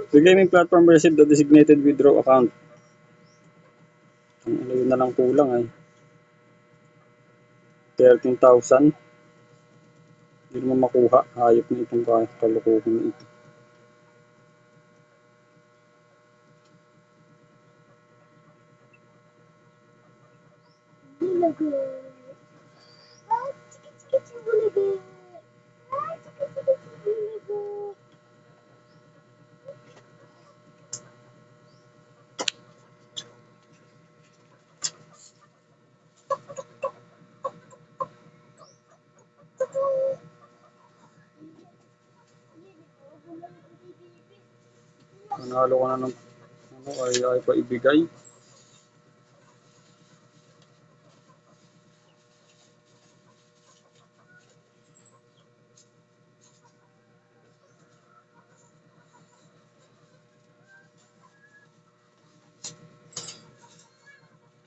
The gaming platform received the designated withdraw account. Ang yun na lang kulang ay 13,000. Hindi naman makuha. Hayop na itong kalukuhan na ito. Nanalo ka na ng ay pa ibigay.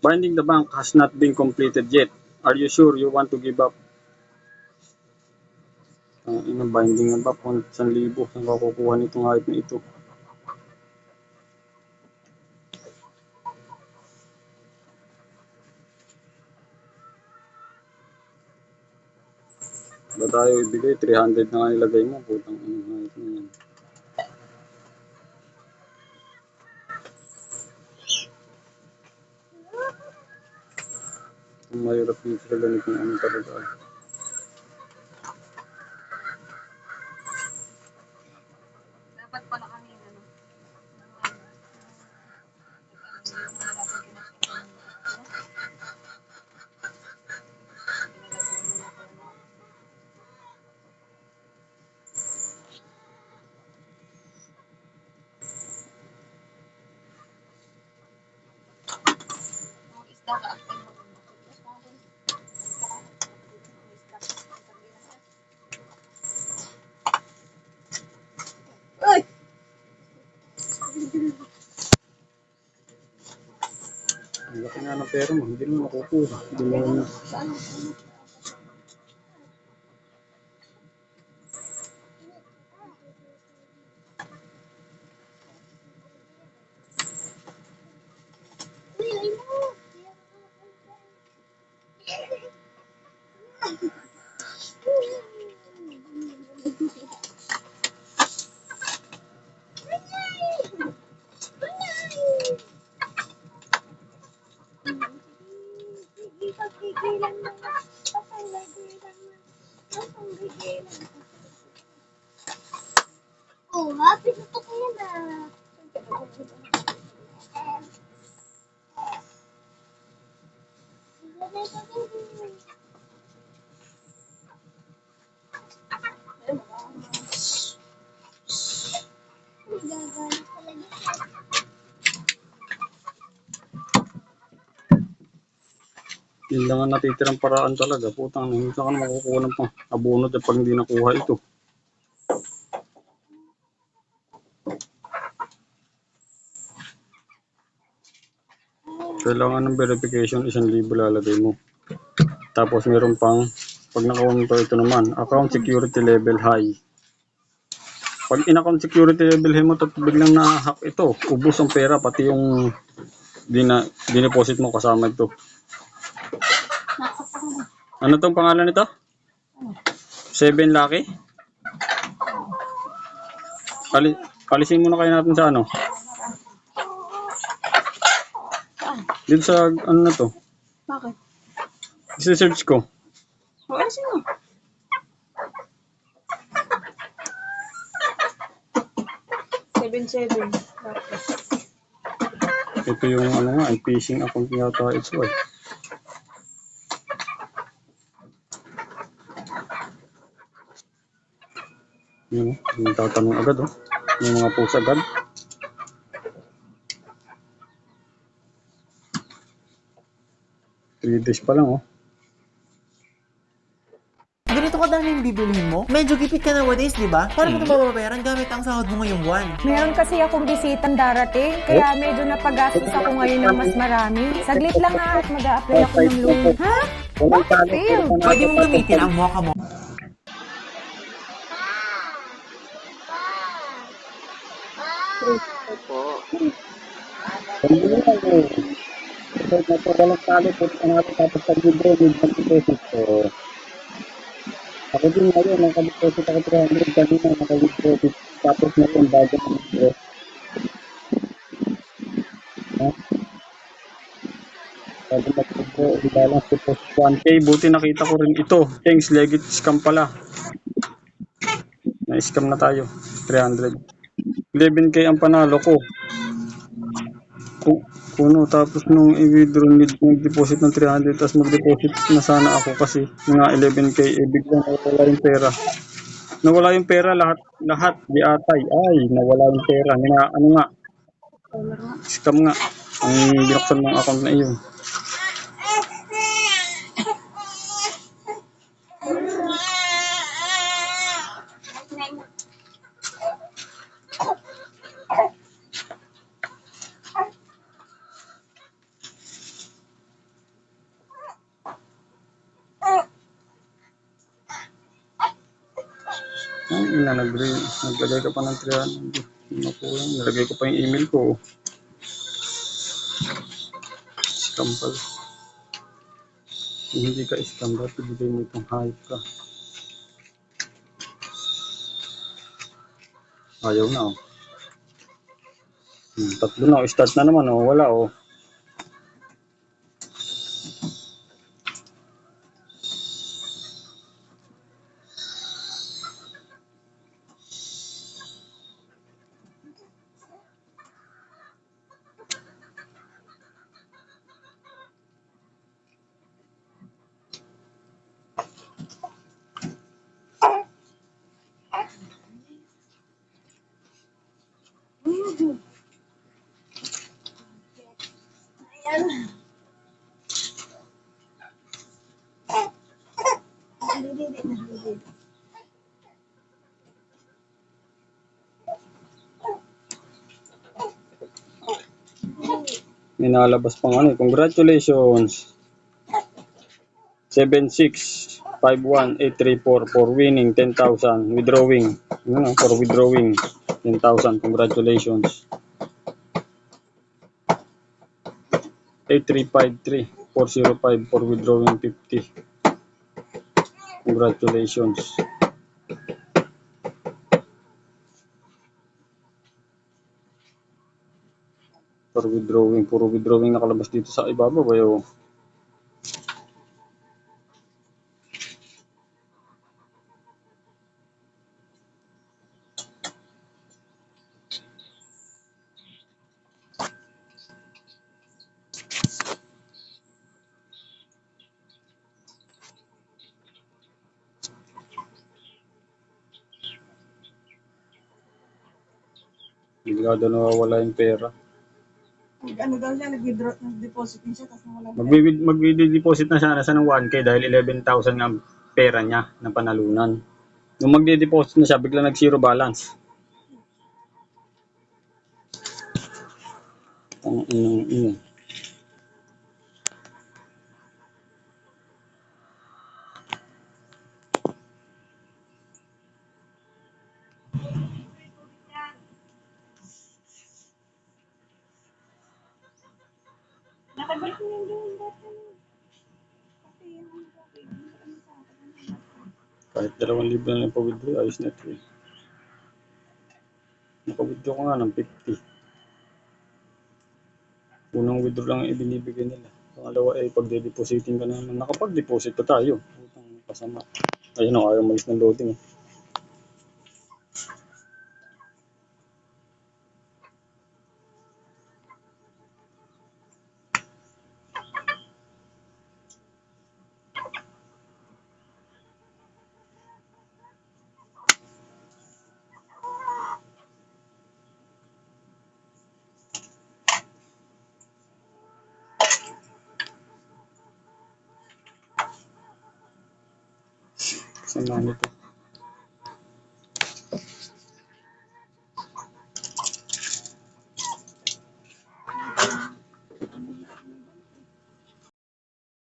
Binding the bank has not been completed yet. Are you sure you want to give up? Ang binding ng bank, 1,000. Saan makukuha nitong hayop na ito? Ba tayo ibigay? 300 na nga nilagay mo. Putang ina hayop na yan. Ang mahirap yung sila ganitong ano talaga. Dapat pala kami ano. Isda ka. Ay! Ang laki nga ng pera mo, hindi mo makukuha. Hindi mo na. Oh, happy na to kaya na. Yun lang ang natitirang paraan talaga. Putang, hindi ka na makukuha ng pang abunod at pag hindi nakuha ito. Kailangan ng verification, 1,000 lalagay mo. Tapos meron pang, pag nakaunto ito naman, account security level high. Pag in-account security level high mo, tapos biglang na-hack ito, ubos ang pera, pati yung dineposit mo kasama ito. Ano tong pangalan nito? 7 Lucky? Alisin muna kayo natin sa ano? Dito sa ano na to? Bakit? I-search ko. Ano sino? $7.7. Ito yung ano nga, phishing account yata ito eh. Yung tatanong agad oh. Yung mga post agad. Days pa lang oh. Ganito kadami yung bibilihin mo? Medyo gipit ka nowadays, di ba? Paano mo ito mababayaran gamit ang sahod mo ngayong buwan? Meron kasi akong bisitang darating, kaya medyo napagastos ako ngayon ng mas marami. Saglit lang ha at mag-a-apply ako ng loan. Ha? Bakit fail? Pwede mong gamitin ang Mocha mo. Opo. Hindi na ako. Kasi nato walang talo po natin tapos pag-withdraw with deposit. So, ako din ngayon, naka-deposit ako 300 kanina, naka-withdraw tapos ngayon bago mag-withdraw. Ha? Bago mag-withdraw, i-balance deposit 1K. Buti nakita ko rin ito. Thanks, legit scam pala. Na-scam na tayo. 300. 11K ang panalo ko. Kuno tapos nung i-withdraw nag-deposit ng 300 tapos mag-deposit na sana ako kasi mga 11K biglang nawala yung pera. Nawala yung pera lahat di atay. Ay, nawala yung pera. Ano nga? Scam nga. Ang binuksan ng account na iyon. Ang ina, naglagay ka pa ng 300. Nilagay ko pa yung email ko. Scam pala. Kung hindi ka scam, ba't ibigay mo itong hype ka? Ayaw na, oh. Tatlo na, oh. Start na naman, oh. Wala, oh. May nalabas pang ano, congratulations. 7651834 for winning 10,000, withdrawing. Ano, for withdrawing 10,000, congratulations. 8353405 for withdrawing 50. Congratulations. For withdrawing, puro withdrawing nakalabas dito sa ibabaw. Bayo. Bigla daw nawawala yung pera. Ano daw siya, nag-deposit din siya, tapos nawala. Magde-deposit na sana ng 1K dahil 11,000 ang pera niya na panalunan. Nung magde-deposit na siya, bigla nag-zero balance. Ang inang. Nakabalik mo yung doon dati. Kahit 2,000 na lang pa-withdraw, ayos na ito eh. Naka-withdraw ko nga ng 50. Unang withdraw lang ang ibinibigay nila. Pangalawa ay pag-depositing ka naman. Nakapag-deposit pa tayo. Putang kasama. Ayun o, ayaw malis ng loading eh. Kasama nito.